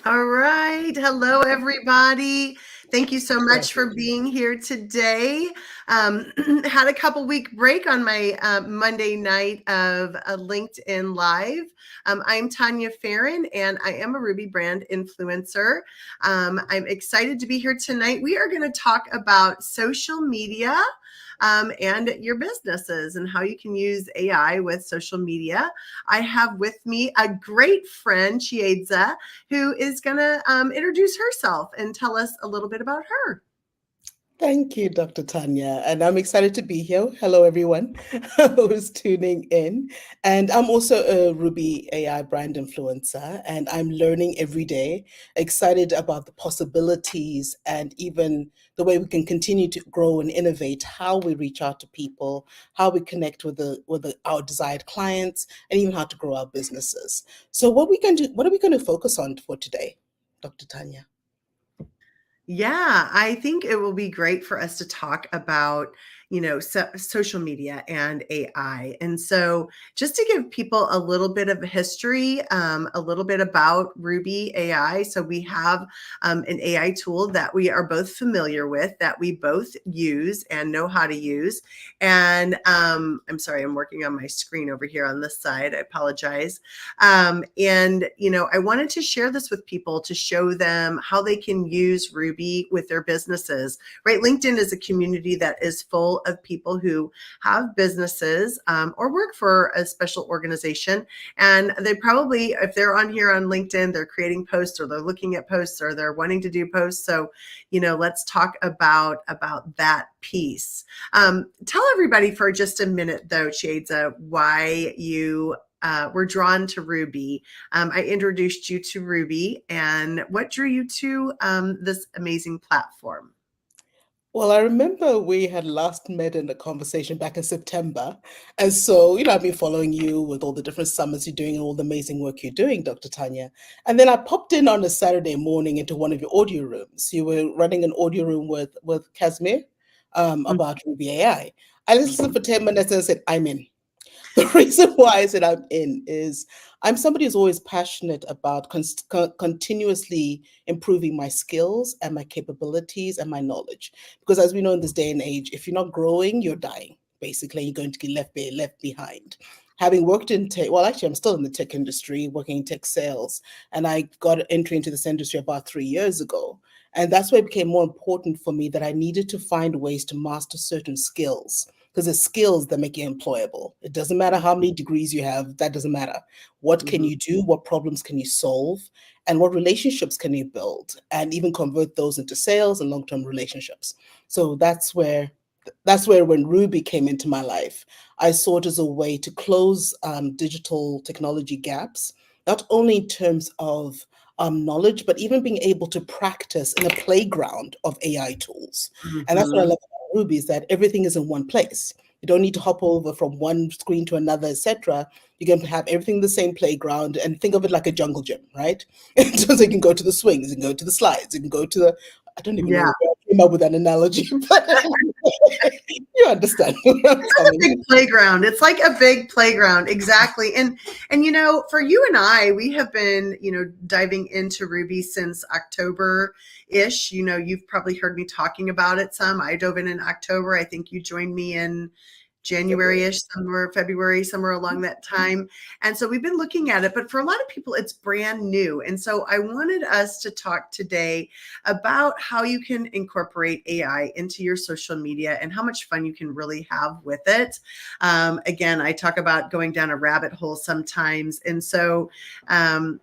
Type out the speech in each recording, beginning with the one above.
All right. Hello, everybody. Thank you so Yes. much for being here today. Had a couple week break on my Monday night of a LinkedIn Live. I'm Tanya Farron, and I am a Ruby brand influencer. I'm excited to be here tonight. We are going to talk about social media. And your businesses and how you can use AI with social media. I have with me a great friend, Chiedza, who is going to introduce herself and tell us a little bit about her. Thank you, Dr. Tanya. And I'm excited to be here. Hello, everyone who's tuning in. And I'm also a Ruby AI brand influencer, and I'm learning every day, excited about the possibilities and even the way we can continue to grow and innovate, how we reach out to people, how we connect with our desired clients, and even how to grow our businesses. So what are we going to focus on for today, Dr. Tanya? Yeah, I think it will be great for us to talk about, social media and AI. And so, just to give people a little bit of history, a little bit about Ruby AI. So, we have an AI tool that we are both familiar with, that we both use and know how to use. And I'm sorry, I'm working on my screen over here on this side. I apologize. I wanted to share this with people to show them how they can use Ruby with their businesses, right? LinkedIn is a community that is full of people who have businesses or work for a special organization. And they probably, if they're on here on LinkedIn, they're creating posts or they're looking at posts or they're wanting to do posts. So, let's talk about that piece. Tell everybody for just a minute, though, Chiedza, why you were drawn to Ruby. I introduced you to Ruby, and what drew you to this amazing platform? Well, I remember we had last met in a conversation back in September. And so, I've been following you with all the different summits you're doing and all the amazing work you're doing, Dr. Tanya. And then I popped in on a Saturday morning into one of your audio rooms. You were running an audio room with Casimir about Ruby AI. I listened for 10 minutes and I said, I'm in. The reason why I said I'm in is I'm somebody who's always passionate about continuously improving my skills and my capabilities and my knowledge. Because as we know in this day and age, if you're not growing, you're dying. Basically, you're going to get left behind. Having worked in tech, well, actually, I'm still in the tech industry, working in tech sales, and I got entry into this industry about 3 years ago. And that's why it became more important for me that I needed to find ways to master certain skills because it's skills that make you employable. It doesn't matter how many degrees you have, that doesn't matter. What can Mhm. you do? What problems can you solve? And what relationships can you build? And even convert those into sales and long-term relationships. So that's where when Ruby came into my life, I saw it as a way to close digital technology gaps, not only in terms of knowledge, but even being able to practice in a playground of AI tools. And that's what I Mhm. love about Ruby is that everything is in one place. You don't need to hop over from one screen to another, etc. You can have everything in the same playground and think of it like a jungle gym, right? So you can go to the swings, you can go to the slides, you can go to the I don't even Yeah, know where I came up with that analogy, but you understand what I'm it's like a coming big playground. It's like a big playground, exactly. And for you and I, we have been diving into Ruby since October ish. You've probably heard me talking about it some. I dove in October. I think you joined me in February. January-ish, somewhere February, somewhere along that time. And so we've been looking at it, but for a lot of people, it's brand new. And so I wanted us to talk today about how you can incorporate AI into your social media and how much fun you can really have with it. Again, I talk about going down a rabbit hole sometimes. And so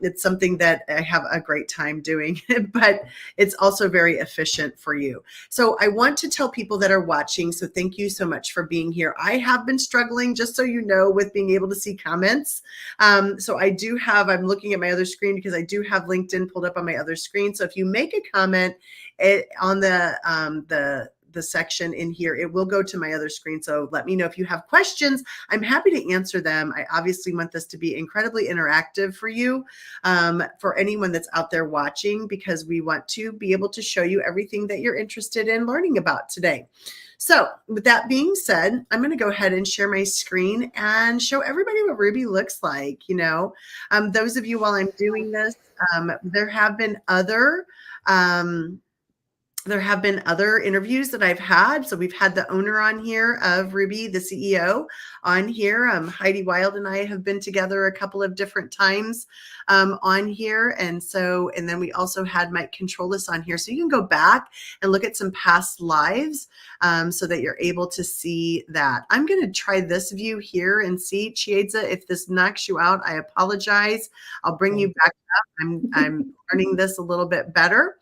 it's something that I have a great time doing, but it's also very efficient for you. So I want to tell people that are watching, so thank you so much for being here. I have been struggling, just so you know, with being able to see comments. So I'm looking at my other screen because I do have LinkedIn pulled up on my other screen. So if you make a comment on the the section in here, it will go to my other screen. So let me know if you have questions. I'm happy to answer them. I obviously want this to be incredibly interactive for you, for anyone that's out there watching, because we want to be able to show you everything that you're interested in learning about today. So with that being said, I'm going to go ahead and share my screen and show everybody what Ruby looks like. Those of you, while I'm doing this, there have been other interviews that I've had. So we've had the owner on here of Ruby, the CEO on here. Heidi Wild and I have been together a couple of different times on here. And then we also had Mike Controlis on here. So you can go back and look at some past lives so that you're able to see that. I'm going to try this view here and see, Chiedza, if this knocks you out, I apologize. I'll bring you back up. I'm learning this a little bit better.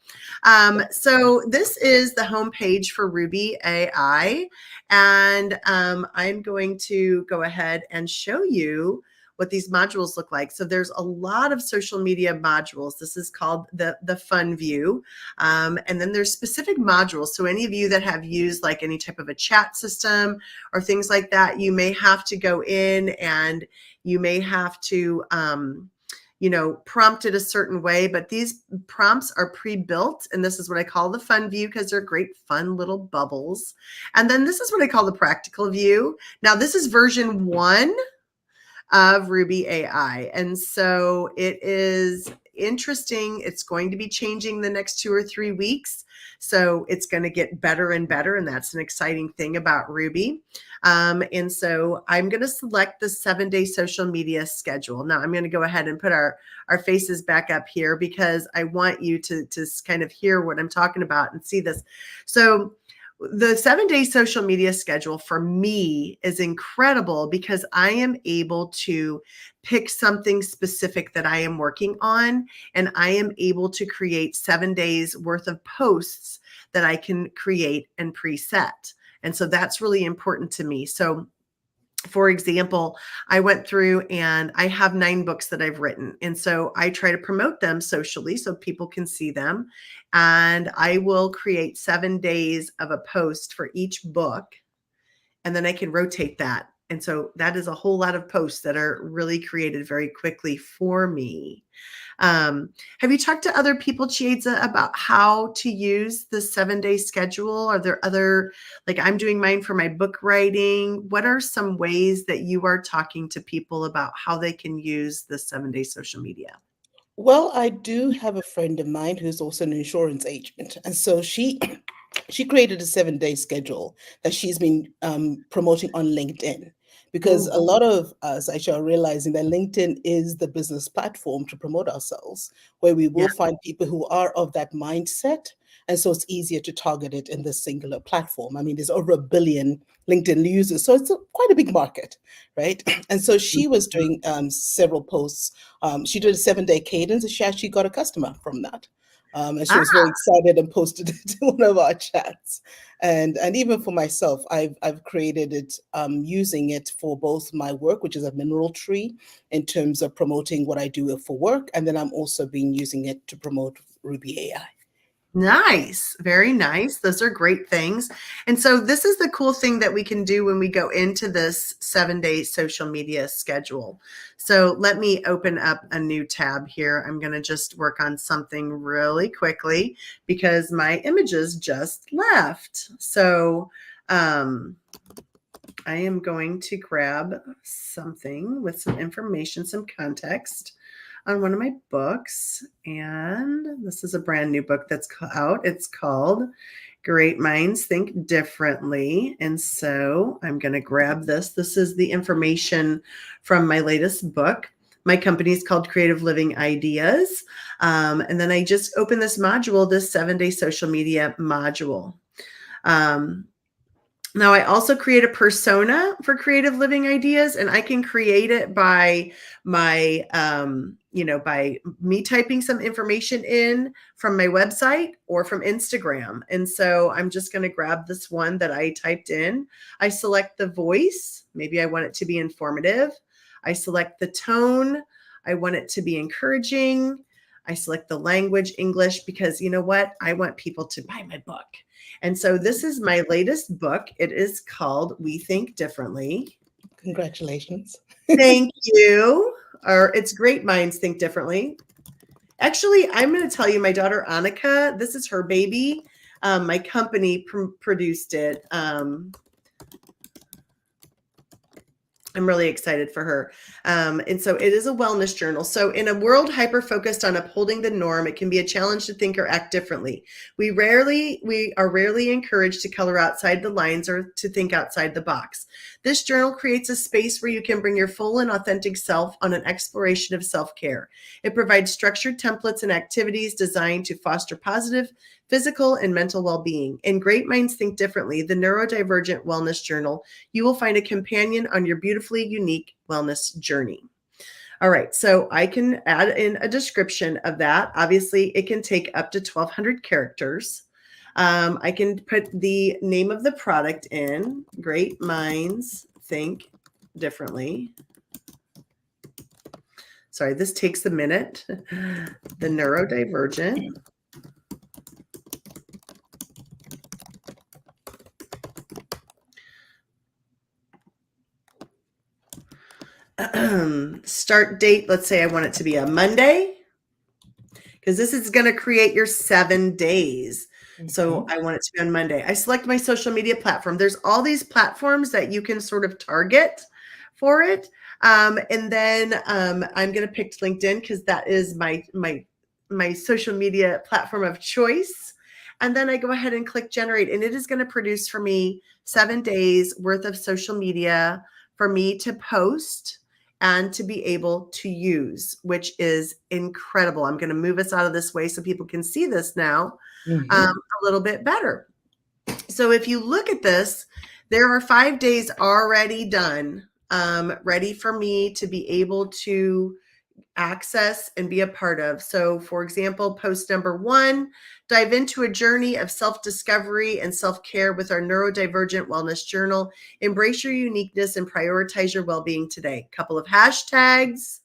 So this is the homepage for Ruby AI, and I'm going to go ahead and show you what these modules look like. So there's a lot of social media modules. This is called the fun view. And then there's specific modules. So any of you that have used like any type of a chat system or things like that, you may have to go in and you may have to prompt it a certain way, but these prompts are pre-built. And this is what I call the fun view, because they're great, fun little bubbles. And then this is what I call the practical view. Now this is version 1 of Ruby AI. And so it is interesting. It's going to be changing the next 2 or 3 weeks. So it's going to get better and better. And that's an exciting thing about Ruby. And so I'm going to select the 7-day social media schedule. Now I'm going to go ahead and put our faces back up here, because I want you to kind of hear what I'm talking about and see this. So the 7-day social media schedule for me is incredible, because I am able to pick something specific that I am working on, and I am able to create 7 days worth of posts that I can create and preset. And so that's really important to me. So for example, I went through and I have 9 books that I've written. And so I try to promote them socially so people can see them. And I will create 7 days of a post for each book. And then I can rotate that. And so that is a whole lot of posts that are really created very quickly for me. Have you talked to other people, Chiedza, about how to use the 7-day schedule? Are there other, like I'm doing mine for my book writing. What are some ways that you are talking to people about how they can use the 7-day social media? Well, I do have a friend of mine who's also an insurance agent. And so she created a 7-day schedule that she's been promoting on LinkedIn, because a lot of us actually are realizing that LinkedIn is the business platform to promote ourselves, where we will find people who are of that mindset. And so it's easier to target it in this singular platform. I mean, there's over 1 billion LinkedIn users, so it's quite a big market, right? And so she was doing several posts. She did a 7-day cadence, and she actually got a customer from that. And she was very excited and posted it to one of our chats. And even for myself, I've created it using it for both my work, which is a mineral tree, in terms of promoting what I do for work. And then I'm also been using it to promote Ruby AI. Nice. Very nice. Those are great things. And so this is the cool thing that we can do when we go into this 7-day social media schedule. So let me open up a new tab here. I'm going to just work on something really quickly because my images just left. So I am going to grab something with some information, some context on one of my books. And this is a brand new book that's out. It's called Great Minds Think Differently. And so I'm going to grab this. This is the information from my latest book. My company is called Creative Living Ideas. And then I just opened this module, this 7-day social media module. Now I also create a persona for Creative Living Ideas, and I can create it by my, by me typing some information in from my website or from Instagram. And so I'm just going to grab this one that I typed in. I select the voice. Maybe I want it to be informative. I select the tone. I want it to be encouraging. I select the language, English, because you know what? I want people to buy my book. And so this is my latest book. It is called We Think Differently. Congratulations. Thank you. Or it's Great Minds Think Differently. Actually, I'm going to tell you, my daughter Annika, this is her baby. My company produced it. I'm really excited for her. And so it is a wellness journal. So in a world hyper-focused on upholding the norm, it can be a challenge to think or act differently. We are rarely encouraged to color outside the lines or to think outside the box. This journal creates a space where you can bring your full and authentic self on an exploration of self-care. It provides structured templates and activities designed to foster positive physical and mental well-being. In Great Minds Think Differently, the Neurodivergent Wellness Journal, you will find a companion on your beautifully unique wellness journey. All right, so I can add in a description of that. Obviously, it can take up to 1,200 characters. I can put the name of the product in, Great Minds Think Differently. Sorry, this takes a minute. The Neurodivergent. Start date, let's say I want it to be a Monday, because this is going to create your 7 days. So I want it to be on Monday. I select my social media platform. There's all these platforms that you can sort of target for it. And then I'm going to pick LinkedIn because that is my social media platform of choice. And then I go ahead and click generate, and it is going to produce for me 7 days worth of social media for me to post and to be able to use, which is incredible. I'm going to move us out of this way so people can see this now a little bit better. So if you look at this, there are 5 days already done, ready for me to be able to access and be a part of. So for example, post number 1, dive into a journey of self-discovery and self-care with our Neurodivergent Wellness Journal. Embrace your uniqueness and prioritize your well-being today. A couple of hashtags,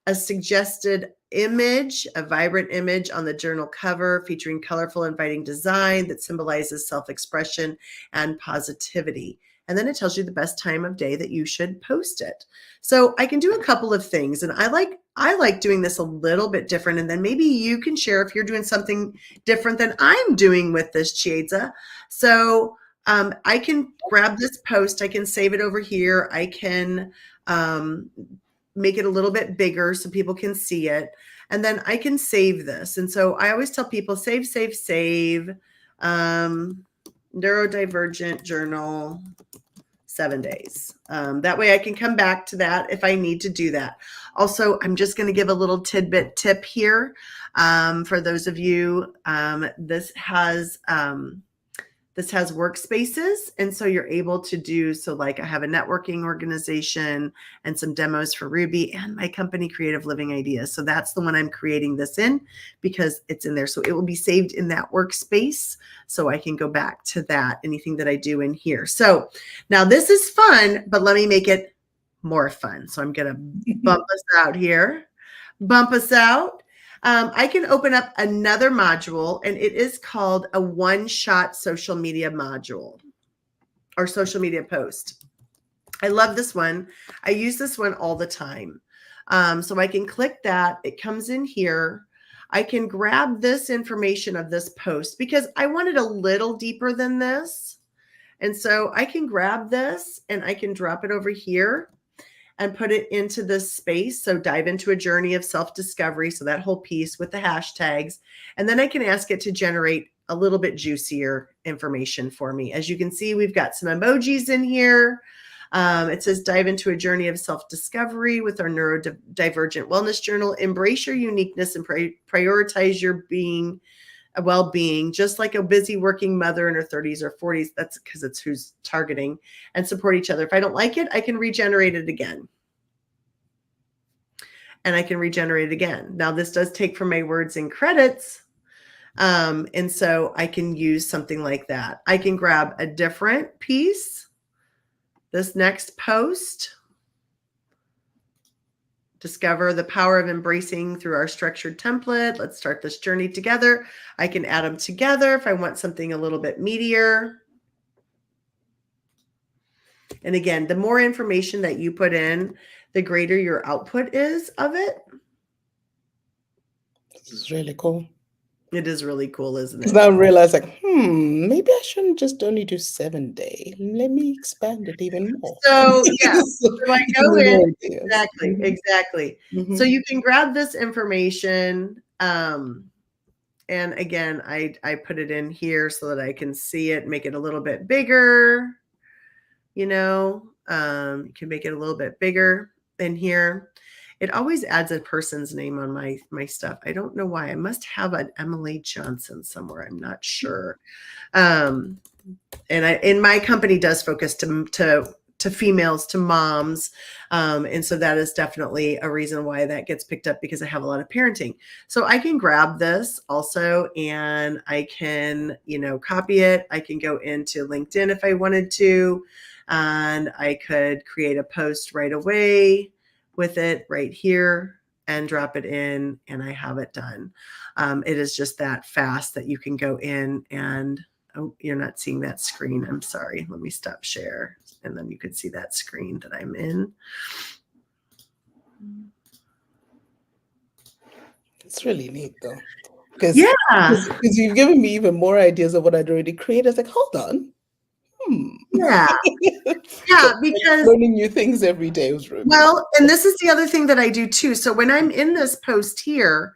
a suggested image, a vibrant image on the journal cover featuring colorful, inviting design that symbolizes self-expression and positivity. And then it tells you the best time of day that you should post it. So I can do a couple of things, and I like doing this a little bit different. And then maybe you can share if you're doing something different than I'm doing with this, Chieza. So I can grab this post, I can save it over here, I can make it a little bit bigger so people can see it. And then I can save this. And so I always tell people save, save, save. Neurodivergent Journal, 7 days. That way I can come back to that if I need to do that. Also, I'm just going to give a little tidbit tip here. For those of you, this has workspaces. And so you're able to do, so like I have a networking organization and some demos for Ruby and my company Creative Living Ideas. So that's the one I'm creating this in because it's in there. So it will be saved in that workspace. So I can go back to that, anything that I do in here. So now this is fun, but let me make it more fun. So I'm going to bump us out here, bump us out. I can open up another module, and it is called a one-shot social media module or social media post. I love this one. I use this one all the time. So I can click that. It comes in here. I can grab this information of this post because I want it a little deeper than this. And so I can grab this and I can drop it over here and put it into this space. So dive into a journey of self-discovery. So that whole piece with the hashtags. And then I can ask it to generate a little bit juicier information for me. As you can see, we've got some emojis in here. It says dive into a journey of self-discovery with our Neurodivergent Wellness Journal. Embrace your uniqueness and prioritize your well-being, just like a busy working mother in her 30s or 40s. That's because it's who's targeting, and support each other. If I don't like it, I can regenerate it again. And I can regenerate it again. Now this does take from my words and credits. And so I can use something like that. I can grab a different piece, this next post. Discover the power of embracing through our structured template. Let's start this journey together. I can add them together if I want something a little bit meatier. And again, the more information that you put in, the greater your output is of it. This is really cool. It is really cool, isn't Because it? now I realize, like, maybe I shouldn't just only do 7-day. Let me expand it even more. So yeah, So so I give go me in more ideas. exactly, exactly. So Mhm. you can grab this information. And again, I put it in here so that I can see it, make it a little bit bigger. You can make it a little bit bigger in here. It always adds a person's name on my stuff. I don't know why. I must have an Emily Johnson somewhere. I'm not sure. And my company does focus to females, to moms. And so that is definitely a reason why that gets picked up, because I have a lot of parenting. So I can grab this also, and I can, copy it. I can go into LinkedIn if I wanted to, and I could create a post right away with it right here and drop it in, and I have it done. It is just that fast that you can go in and, oh, you're not seeing that screen. I'm sorry. Let me stop share. And then you could see that screen that I'm in. It's really neat, though. Because Yeah. you've given me even more ideas of what I'd already created. I was like, hold on. Yeah. So Yeah. like, Because, learning new things every day was really well, and this is the other thing that I do too. So when I'm in this post here,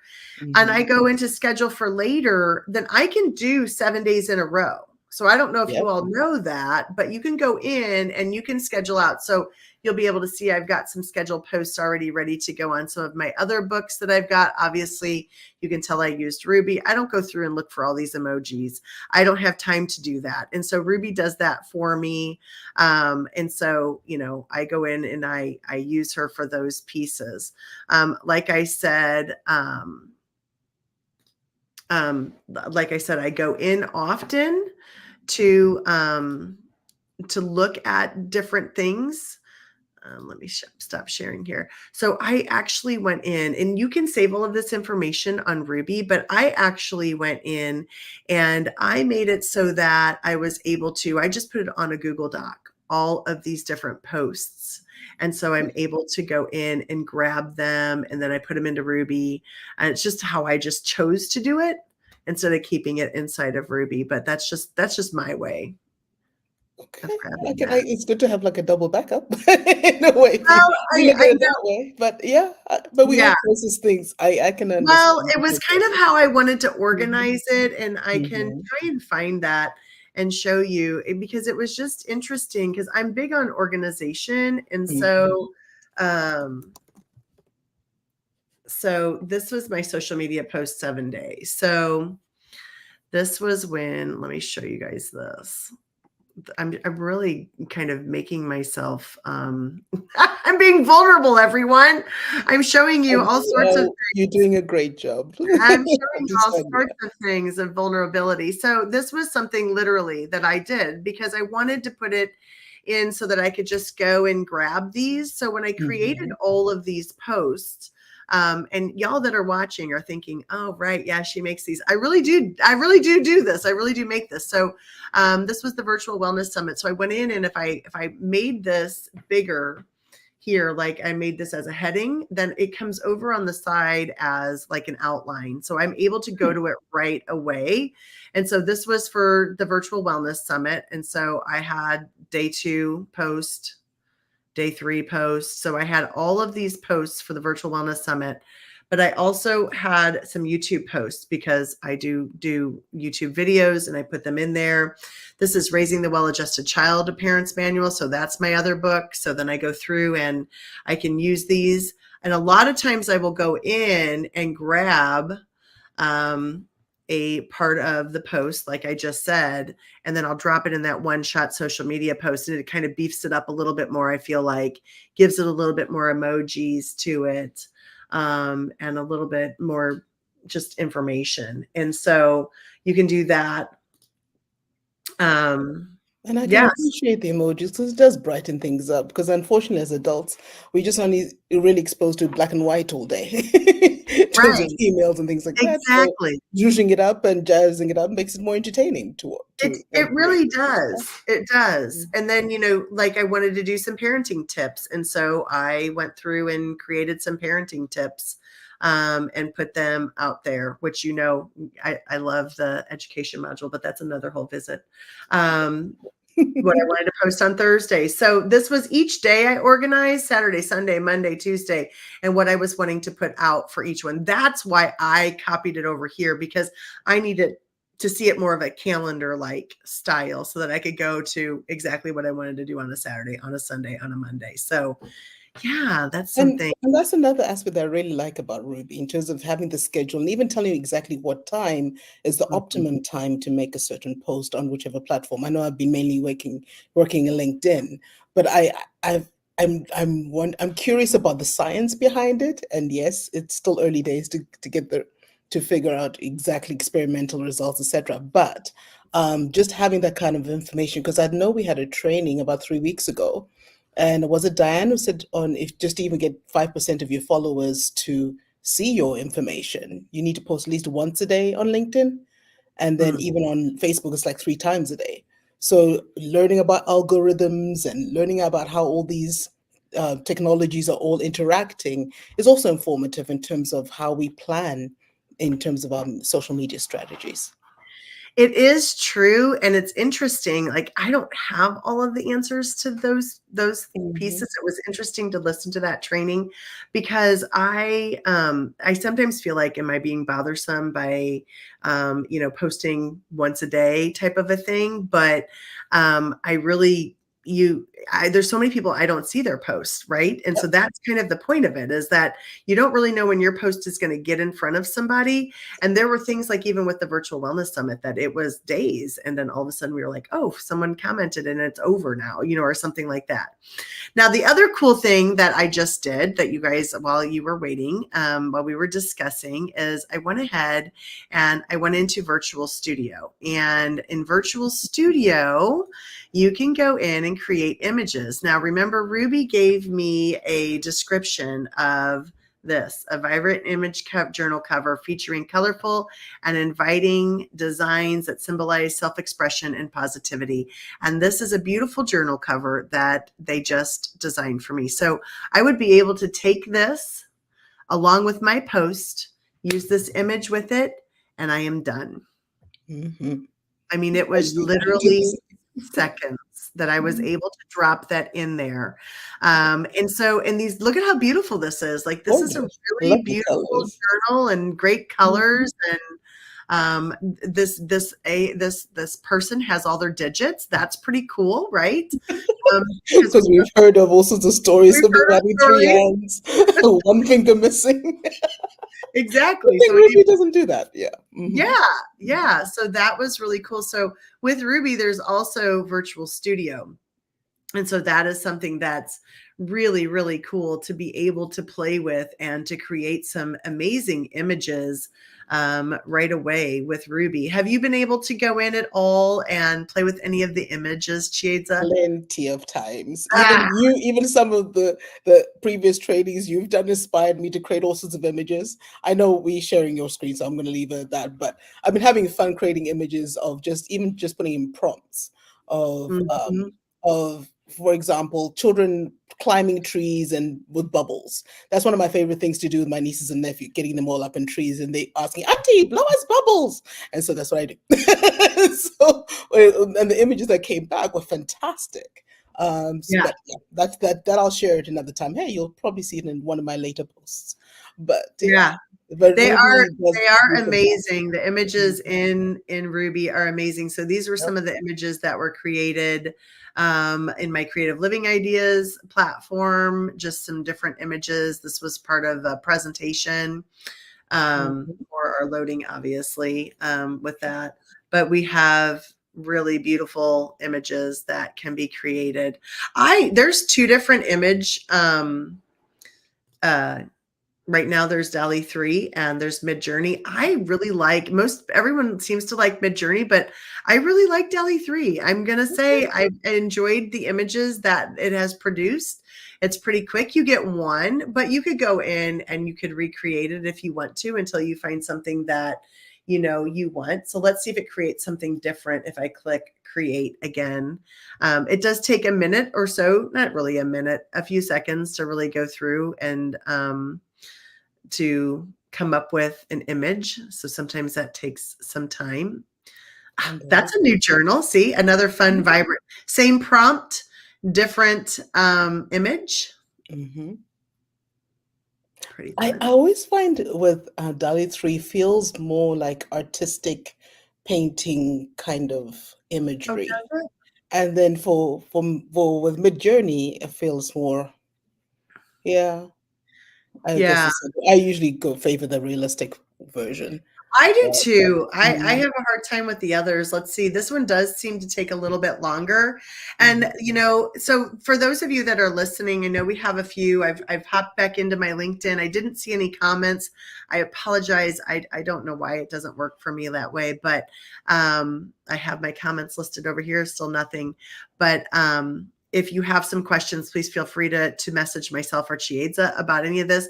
and I Mhm. go into schedule for later, then I can do 7 days in a row. So I don't know if you Yep. all know that, but you can go in and you can schedule out. So you'll be able to see I've got some scheduled posts already ready to go on some of my other books that I've got. Obviously, you can tell I used Ruby. I don't go through and look for all these emojis. I don't have time to do that. And so Ruby does that for me. And so, I go in and I use her for those pieces. Like I said, I go in often to look at different things. Let me stop sharing here. So I actually went in, and you can save all of this information on Ruby, but I actually went in and I made it so that I was able to, I just put it on a Google Doc, all of these different posts. And so I'm able to go in and grab them, and then I put them into Ruby. And it's just how I just chose to do it instead of keeping it inside of Ruby. But that's just my way of Okay. grabbing that. It's good to have like a double backup in a way if Well, you look at I it that way. But yeah, but we all yeah. process things. I can Well, understand it was your kind of process. how I wanted to Mhm. organize it, and I can Mhm. try and find that and show you, because it was just interesting, because I'm big on organization. And Mhm. um so this was my social media post 7 days. So this was when, let me show you guys this. I'm really kind of making myself I'm being vulnerable, everyone. I'm showing you all sorts of You're doing a great job. I'm showing Just all sorts of things of vulnerability. So this was something literally that I did because I wanted to put it in so that I could just go and grab these. So when I created Mhm. all of these posts, and y'all that are watching are thinking, oh, right, yeah, she makes these. I really do this. I really do make this. So this was the virtual wellness summit. So I went in, and if I made this bigger here, like I made this as a heading, then it comes over on the side as like an outline. So I'm able to go to it right away. And so this was for the virtual wellness summit. And so I had day 2 post, day 3 post. So I had all of these posts for the virtual wellness summit. But I also had some YouTube posts because I do YouTube videos and I put them in there. This is Raising the Well-Adjusted Child, a Parent's Manual. So that's my other book. So then I go through and I can use these. And a lot of times I will go in and grab a part of the post, like I just said, and then I'll drop it in that one-shot social media post, and it kind of beefs it up a little bit more. I feel like gives it a little bit more emojis to it, and a little bit more just information. And so you can do that. And I can Yes, appreciate the emojis because it does brighten things up. Because unfortunately, as adults, we just only really exposed to black and white all day in terms of right. emails and things like that. So Exactly. zhuzhing it up and jazzing it up makes it more entertaining It to it one degree. really does. It does. Mhm. And then, like I wanted to do some parenting tips. And so I went through and created some parenting tips and put them out there, which I love the education module, but that's another whole visit. Um, what I wanted to post on Thursday. So this was each day I organized Saturday, Sunday, Monday, Tuesday, and what I was wanting to put out for each one. That's why I copied it over here because I needed to see it more of a calendar like style so that I could go to exactly what I wanted to do on a Saturday, on a Sunday, on a Monday. So yeah, that's something. And that's another aspect that I really like about Ruby in terms of having the schedule and even telling you exactly what time is the Mhm. optimum time to make a certain post on whichever platform. I know I've been mainly working in LinkedIn, but I've I'm curious about the science behind it. And yes, it's still early days to get the to figure out exactly experimental results, etc. But just having that kind of information, because I know we had a training about 3 weeks ago, and was it Diane who said on if just to even get 5% of your followers to see your information, you need to post at least once a day on LinkedIn? And then Mm. even on Facebook, it's like 3 times a day. So learning about algorithms and learning about how all these technologies are all interacting is also informative in terms of how we plan in terms of social media strategies. It is true, and it's interesting, like, I don't have all of the answers to those Mhm. pieces. It was interesting to listen to that training because I sometimes feel like, am I being bothersome by, posting once a day type of a thing? But, I really there's so many people I don't see their posts, right? And so Yep. that's kind of the point of it, is that you don't really know when your post is gonna get in front of somebody. And there were things like even with the virtual wellness summit that it was days. And then all of a sudden we were like, oh, someone commented and it's over now, or something like that. Now, the other cool thing that I just did that you guys, while you were waiting, while we were discussing, is I went ahead and I went into Virtual Studio. And in Virtual Studio, you can go in and create images. Now, remember, Ruby gave me a description of this, a vibrant image journal cover featuring colorful and inviting designs that symbolize self-expression and positivity. And this is a beautiful journal cover that they just designed for me. So I would be able to take this along with my post, use this image with it, and I am done. Mhm. I mean, it And was you can do literally this. seconds that I was Mhm. able to drop that in there. And so, and these, look at how beautiful this is. Like, this is a Gorgeous. really Lovely beautiful colors. journal and great Mhm. colors. And this person has all their digits. That's pretty cool, right? Because Because we've heard of all sorts of stories we've of people heard of having three stories. hands, one finger missing. Good Exactly. thing So when you, Ruby doesn't do that. Yeah. yeah, Mhm. yeah. So that was really cool. So with Ruby, there's also Virtual Studio. And so that is something that's really, really cool to be able to play with and to create some amazing images right away with Ruby. Have you been able to go in at all and play with any of the images, Chieza? Plenty of times. Ah, Even some of the previous trainings you've done inspired me to create all sorts of images. I know we sharing your screen, so I'm going to leave it at that. But I've been having fun creating images of just putting in prompts mhm. of, for example, children climbing trees and with bubbles. That's one of my favorite things to do with my nieces and nephew, getting them all up in trees and they asking, Auntie, blow us bubbles. And so that's what I do. So and the images that came back were fantastic. Yeah, But yeah, that I'll share it another time. Hey, you'll probably see it in one of my later posts. But yeah, yeah. but They are Ruby does they are do fantastic. amazing. The Mhm. images in Ruby are amazing. So these were Yep. some of the images that were created in my Creative Living Ideas platform, just some different images. This was part of a presentation Mhm. for our loading, obviously, with that. But we have really beautiful images that can be created. There's two different image uh, Right now there's DALL-E 3 and there's Midjourney. I really like everyone seems to like Midjourney, but I really like DALL-E 3. I'm gonna say I enjoyed the images that it has produced. It's pretty quick. You get one, but you could go in and you could recreate it if you want to until you find something that you want. So let's see if it creates something different if I click create again. It does take a minute or so, not really a minute, a few seconds to really go through and to come up with an image. So sometimes that takes some time. That's a new journal. See, another fun, vibrant, same prompt, different image. Mm-hmm. Pretty I fun. always find with DALL-E 3 feels more like artistic painting kind of Oh, imagery. does it? And then for with Midjourney, it feels more, yeah. I guess Yeah. I usually go favor the realistic version. I do But, too. I mm, have a hard time with the others. Let's see. This one does seem to take a little bit longer. mhm, And so for those of you that are listening, I know we have a few. I've hopped back into my LinkedIn. I didn't see any comments. I apologize. I don't know why it doesn't work for me that way, but I have my comments listed over here, still nothing. But if you have some questions, please feel free to message myself or Chiesa about any of this.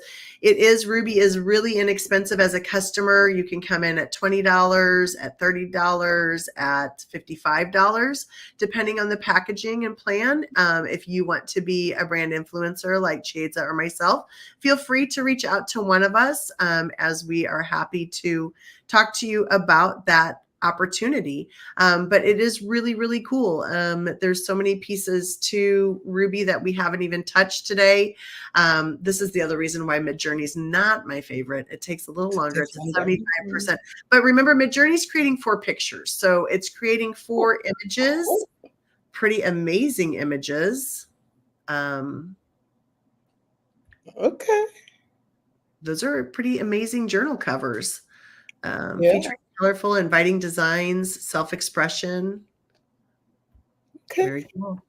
Ruby is really inexpensive as a customer. You can come in at $20, at $30, at $55, depending on the packaging and plan. If you want to be a brand influencer like Chiesa or myself, feel free to reach out to one of us, as we are happy to talk to you about that opportunity. But it is really, really cool. There's so many pieces to Ruby that we haven't even touched today. This is the other reason why Midjourney is not my favorite. It takes a little longer. takes It's at longer. 75%. But remember, Midjourney is creating 4 pictures. So it's creating 4 images, pretty amazing images. Okay. Those are pretty amazing journal covers, Yeah. featuring colorful, inviting designs, self-expression. Okay. Very cool.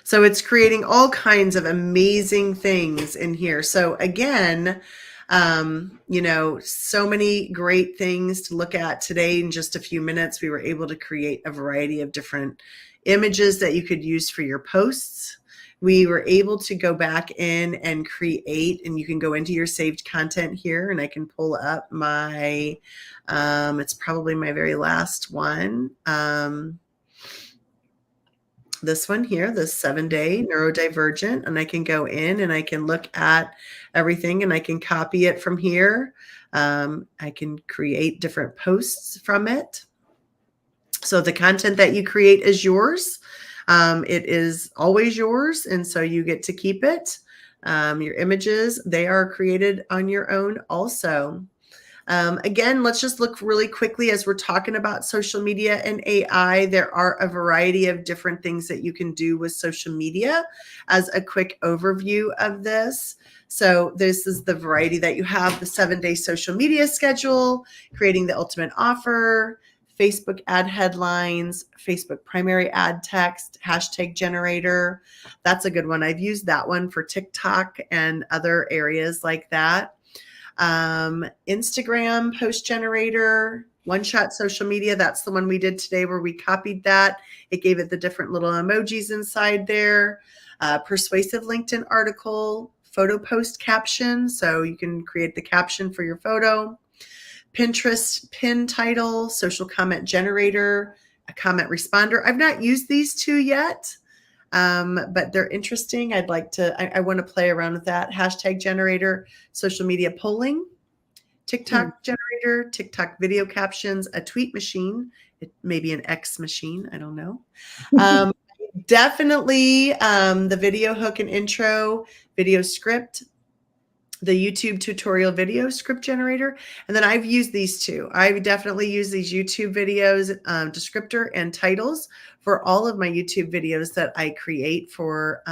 So it's creating all kinds of amazing things in here. So again, so many great things to look at today. In just a few minutes, we were able to create a variety of different images that you could use for your posts. We were able to go back in and create, and you can go into your saved content here, and I can pull up my, it's probably my very last one. This one here, the 7-day neurodivergent, and I can go in and I can look at everything and I can copy it from here. I can create different posts from it. So the content that you create is yours. It is always yours, and so you get to keep it. Your images, they are created on your own also. Again, let's just look really quickly as we're talking about social media and AI. There are a variety of different things that you can do with social media as a quick overview of this. So this is the variety that you have: the 7-day social media schedule, creating the ultimate offer, Facebook ad headlines, Facebook primary ad text, hashtag generator. That's a good one. I've used that one for TikTok and other areas like that. Instagram post generator, One Shot Social Media. That's the one we did today where we copied that. It gave it the different little emojis inside there. Persuasive LinkedIn article, photo post caption. So you can create the caption for your photo. Pinterest pin title, social comment generator, a comment responder. I've not used these 2 yet. But they're interesting. I want to play around with that. Hashtag generator, social media polling, TikTok generator, TikTok video captions, a tweet machine. It may be an X machine. I don't know. Definitely the video hook and intro, video script, the YouTube tutorial video script generator. And then I've used these 2. I've definitely used these YouTube videos, descriptor and titles for all of my YouTube videos that I create for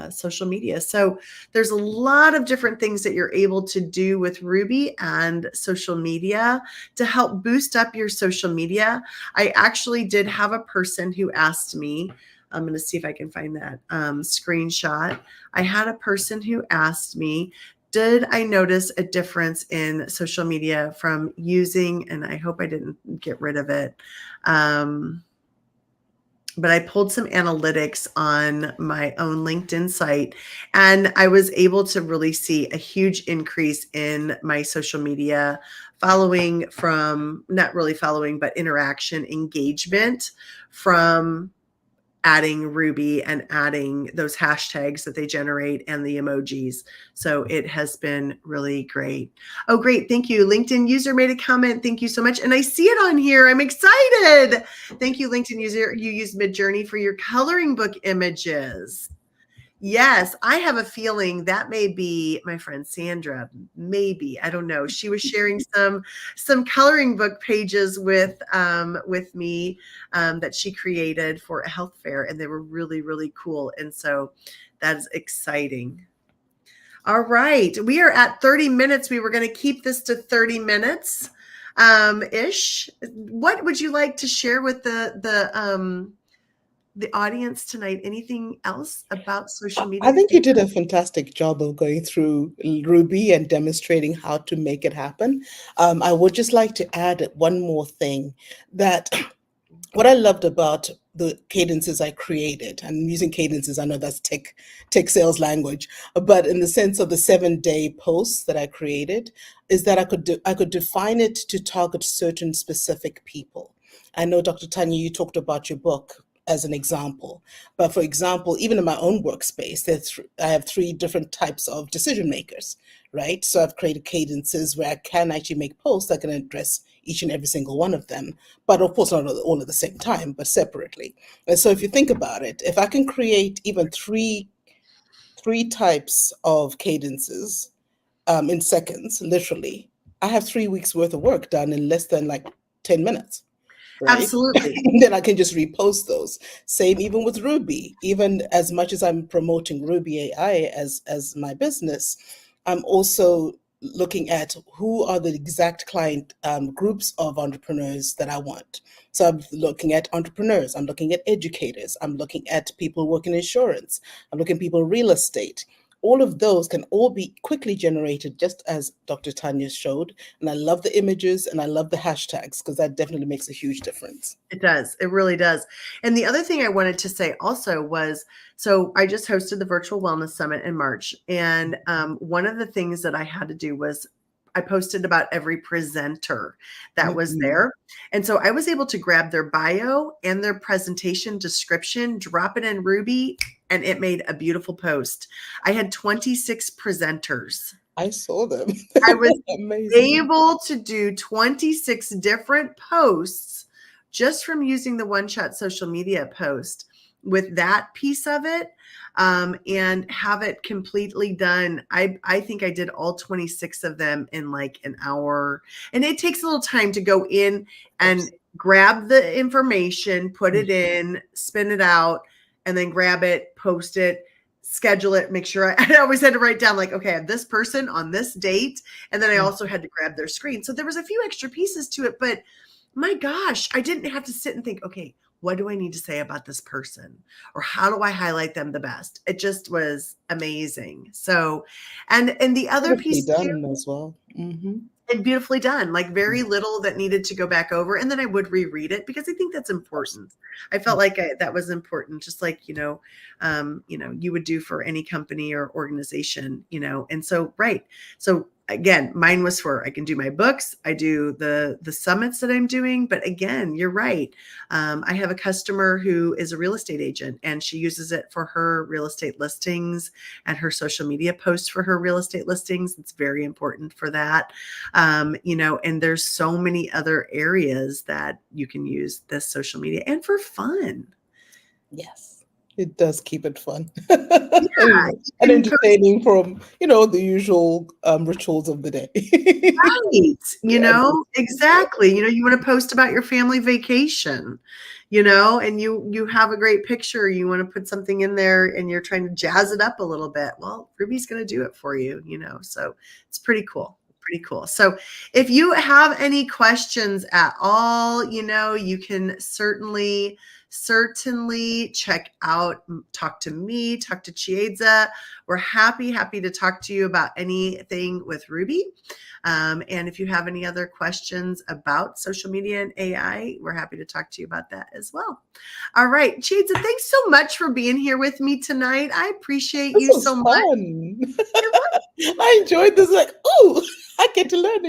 social media. So there's a lot of different things that you're able to do with Ruby and social media to help boost up your social media. I actually did have a person who asked me, I'm going to see if I can find that screenshot. I had a person who asked me, did I notice a difference in social media from using, and I hope I didn't get rid of it. But I pulled some analytics on my own LinkedIn site, and I was able to really see a huge increase in my social media following, from not really following, but interaction engagement from adding Ruby and adding those hashtags that they generate and the emojis. So it has been really great. Oh, great. Thank you. LinkedIn user made a comment. Thank you so much. And I see it on here. I'm excited. Thank you, LinkedIn user. You used Midjourney for your coloring book images. Yes, I have a feeling that may be my friend Sandra. Maybe, I don't know. She was sharing some coloring book pages with me that she created for a health fair, and they were really, really cool. And so that is exciting. All right, we are at 30 minutes. We were going to keep this to 30 minutes ish. What would you like to share with the audience tonight? Anything else about social media? I think you did a fantastic job of going through Ruby and demonstrating how to make it happen. I would just like to add one more thing, that what I loved about the cadences I created, and using cadences, I know that's tech sales language, but in the sense of the 7-day posts that I created, is that I could define it to target certain specific people. I know, Dr. Tanya, you talked about your book as an example, but for example, even in my own workspace, I have 3 different types of decision makers, right? So I've created cadences where I can actually make posts that can address each and every single one of them, but of course not all at the same time, but separately. And so if you think about it, if I can create even three types of cadences in seconds, literally, I have 3 weeks worth of work done in less than like 10 minutes. Right? Absolutely. Then I can just repost those. Same even with Ruby. Even as much as I'm promoting Ruby AI as my business, I'm also looking at who are the exact client groups of entrepreneurs that I want. So I'm looking at entrepreneurs, I'm looking at educators, I'm looking at people working in insurance, I'm looking at people in real estate. All of those can all be quickly generated, just as Dr. Tanya showed. And I love the images and I love the hashtags, because that definitely makes a huge difference. It does. It really does. And the other thing I wanted to say also was, so I just hosted the Virtual Wellness Summit in March. And one of the things that I had to do was I posted about every presenter that was there. And so I was able to grab their bio and their presentation description, drop it in Ruby, and it made a beautiful post. I had 26 presenters. I saw them. I was Amazing. able to do 26 different posts just from using the One Shot social media post with that piece of it, and have it completely done. I think I did all 26 of them in like an hour. And it takes a little time to go in and grab the information, put it in, spin it out, and then grab it, post it, schedule it, make sure I always had to write down like, okay, I have this person on this date. And then I also had to grab their screen. So there was a few extra pieces to it, but my gosh, I didn't have to sit and think, okay, what do I need to say about this person? Or how do I highlight them the best? It just was amazing. So, and the other Beautifully piece too, done as well. Mm-hmm. and beautifully done, like very little that needed to go back over. And then I would reread it because I think that's important. I felt like that was important, just like, you would do for any company or organization, and so, right. So again, mine was for, I can do my books, I do the summits that I'm doing, but again, you're right. I have a customer who is a real estate agent, and she uses it for her real estate listings and her social media posts for her real estate listings. It's very important for that. And there's so many other areas that you can use this social media, and for fun. Yes, it does keep it fun. Yeah, And entertaining from, the usual rituals of the day. right. Yeah. Exactly. You want to post about your family vacation, and you have a great picture. You want to put something in there and you're trying to jazz it up a little bit. Well, Ruby's going to do it for you, so it's pretty cool. Pretty cool. So if you have any questions at all, you can certainly certainly check out, talk to me, talk to Chiedza. We're happy to talk to you about anything with Ruby. And if you have any other questions about social media and AI, we're happy to talk to you about that as well. All right, Chiedza, thanks so much for being here with me tonight. I appreciate This you was so much. fun. I enjoyed this. Like, oh, I get to learn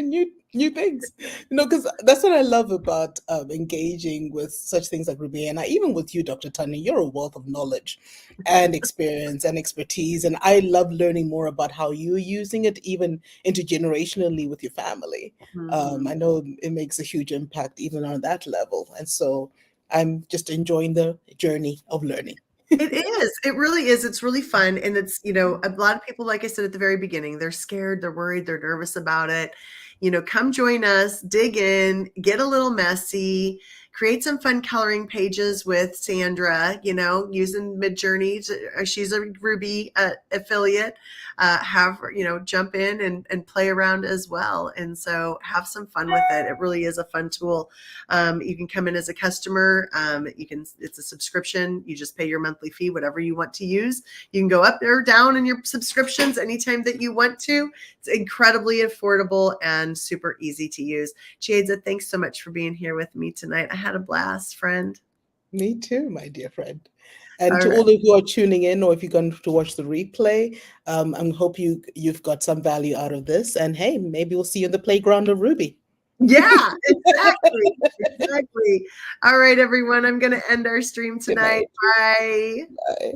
new things. Because that's what I love about engaging with such things like Ruby, and even with you, Dr. Tanya, you're a wealth of knowledge and experience and expertise, and I love learning more about how you're using it, even intergenerationally with your family. I know it makes a huge impact even on that level, and so I'm just enjoying the journey of learning. It is. It really is. It's really fun. And it's, a lot of people, like I said at the very beginning, they're scared, they're worried, they're nervous about it. Come join us, dig in, get a little messy, create some fun coloring pages with Sandra, using Midjourney. She's a Ruby affiliate. Have her, jump in and play around as well. And so have some fun with it. It really is a fun tool. You can come in as a customer. It's a subscription. You just pay your monthly fee, whatever you want to use. You can go up or down in your subscriptions anytime that you want to. It's incredibly affordable and super easy to use. Chiedza, thanks so much for being here with me tonight. I had a blast, friend. Me too, my dear friend. And All to right. all of you who are tuning in, or if you're going to watch the replay, I hope you've got some value out of this. And hey, maybe we'll see you in the playground of Ruby. Yeah, exactly. All right, everyone. I'm going to end our stream Good tonight. night. Bye. Bye.